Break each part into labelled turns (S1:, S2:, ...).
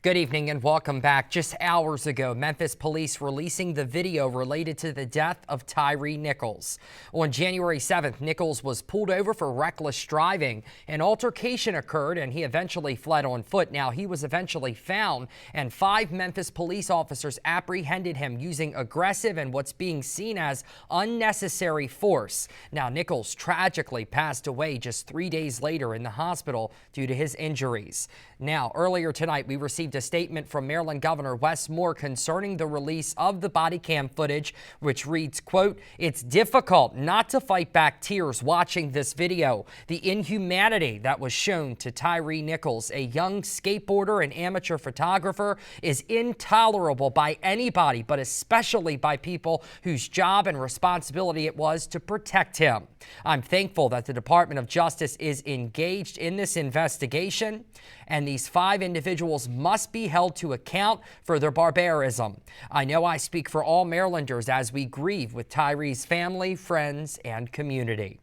S1: Good evening and welcome back. Just hours ago, Memphis police releasing the video related to the death of Tyree Nichols. On January 7th, Nichols was pulled over for reckless driving. An altercation occurred and he eventually fled on foot. Now, he was eventually found and 5 Memphis police officers apprehended him using aggressive and what's being seen as unnecessary force. Now, Nichols tragically passed away just 3 days later in the hospital due to his injuries. Now, earlier tonight, we received a statement from Maryland Governor Wes Moore concerning the release of the body cam footage, which reads, quote, "It's difficult not to fight back tears watching this video. The inhumanity that was shown to Tyree Nichols, a young skateboarder and amateur photographer, is intolerable by anybody, but especially by people whose job and responsibility it was to protect him. I'm thankful that the Department of Justice is engaged in this investigation, and these 5 individuals must be held to account for their barbarism. I know I speak for all Marylanders as we grieve with Tyree's family, friends, and community."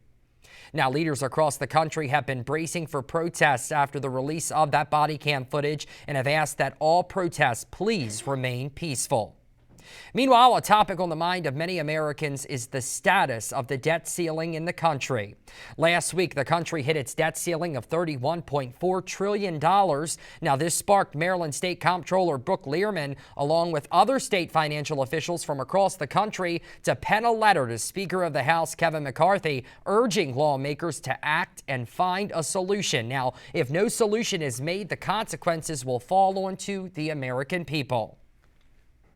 S1: Now, leaders across the country have been bracing for protests after the release of that body cam footage and have asked that all protests please remain peaceful. Meanwhile, a topic on the mind of many Americans is the status of the debt ceiling in the country. Last week, the country hit its debt ceiling of $31.4 trillion. Now, this sparked Maryland State Comptroller Brooke Learman, along with other state financial officials from across the country, to pen a letter to Speaker of the House Kevin McCarthy, urging lawmakers to act and find a solution. Now, if no solution is made, the consequences will fall onto the American people.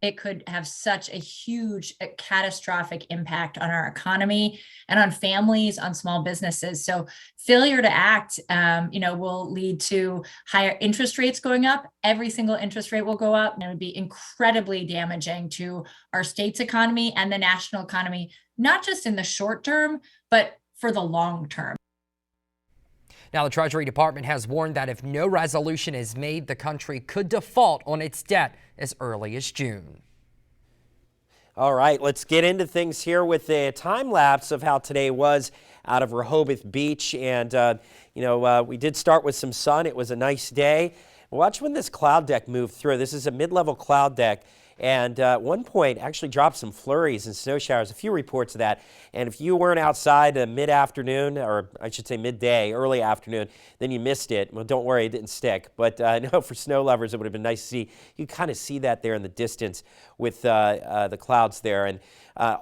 S2: It could have such a huge, catastrophic impact on our economy and on families, on small businesses. So failure to act, will lead to higher interest rates going up. Every single interest rate will go up, and it would be incredibly damaging to our state's economy and the national economy, not just in the short term, but for the long term.
S1: Now, the Treasury Department has warned that if no resolution is made, the country could default on its debt as early as June.
S3: All right, let's get into things here with a time lapse of how today was out of Rehoboth Beach. And, we did start with some sun. It was a nice day. Watch when this cloud deck moved through. This is a mid-level cloud deck. And at one point, actually dropped some flurries and snow showers, a few reports of that. And if you weren't outside mid-afternoon, or I should say midday, early afternoon, then you missed it. Well, don't worry, it didn't stick. But I know for snow lovers, it would have been nice to see. You kind of see that there in the distance with the clouds there. And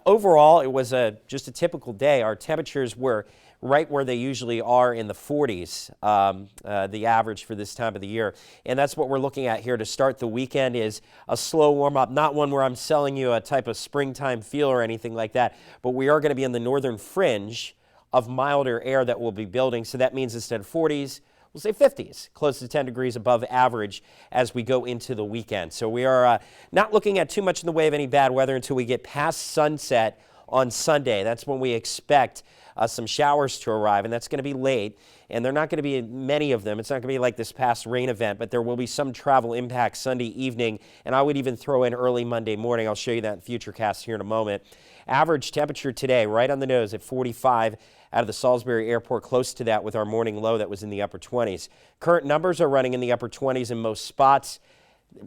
S3: overall, it was just a typical day. Our temperatures were right where they usually are in the 40s, the average for this time of the year. And that's what we're looking at here to start the weekend is a slow warm-up, not one where I'm selling you a type of springtime feel or anything like that, but we are going to be in the northern fringe of milder air that will be building. So that means instead of 40s, we'll say 50s, close to 10 degrees above average as we go into the weekend. So we are not looking at too much in the way of any bad weather until we get past sunset on Sunday. That's when we expect some showers to arrive, and that's going to be late, and they're not going to be many of them. It's not going to be like this past rain event, but there will be some travel impact Sunday evening, and I would even throw in early Monday morning. I'll show you that in Futurecast here in a moment. Average temperature today, right on the nose at 45 out of the Salisbury Airport, close to that with our morning low that was in the upper 20s. Current numbers are running in the upper 20s in most spots.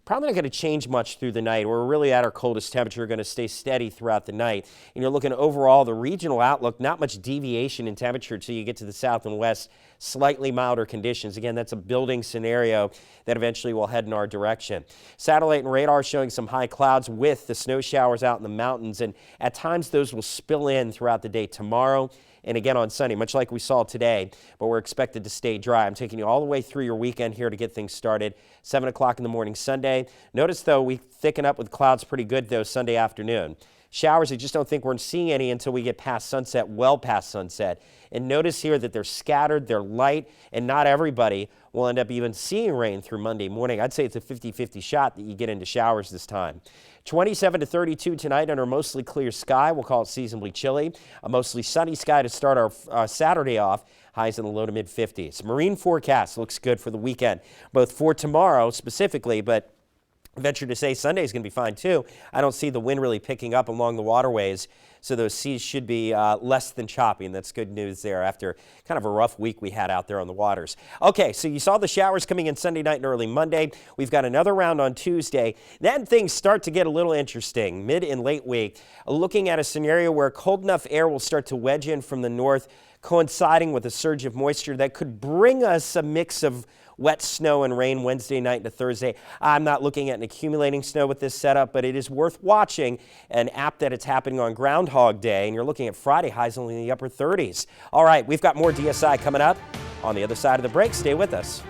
S3: Probably not going to change much through the night. We're really at our coldest temperature, going to stay steady throughout the night. And you're looking overall, the regional outlook, not much deviation in temperature until you get to the south and west, slightly milder conditions. Again, that's a building scenario that eventually will head in our direction. Satellite and radar showing some high clouds with the snow showers out in the mountains, and at times those will spill in throughout the day tomorrow and again on Sunday, much like we saw today, but we're expected to stay dry. I'm taking you all the way through your weekend here to get things started. 7 o'clock in the morning Sunday. Notice, though, we thicken up with clouds pretty good, though, Sunday afternoon. Showers, I just don't think we're seeing any until we get past sunset, well past sunset. And notice here that they're scattered, they're light, and not everybody will end up even seeing rain through Monday morning. I'd say it's a 50-50 shot that you get into showers this time. 27 to 32 tonight under a mostly clear sky. We'll call it seasonably chilly. A mostly sunny sky to start our Saturday off. Highs in the low to mid 50s. Marine forecast looks good for the weekend, both for tomorrow specifically, but venture to say Sunday is going to be fine too. I don't see the wind really picking up along the waterways, so those seas should be less than choppy, and that's good news there after kind of a rough week we had out there on the waters. Okay, so you saw the showers coming in Sunday night and early Monday. We've got another round on Tuesday. Then things start to get a little interesting mid and late week. Looking at a scenario where cold enough air will start to wedge in from the north, coinciding with a surge of moisture that could bring us a mix of wet snow and rain Wednesday night into Thursday. I'm not looking at an accumulating snow with this setup, but it is worth watching an app that it's happening on Groundhog Day, and you're looking at Friday highs only in the upper 30s. All right, we've got more DSI coming up on the other side of the break. Stay with us.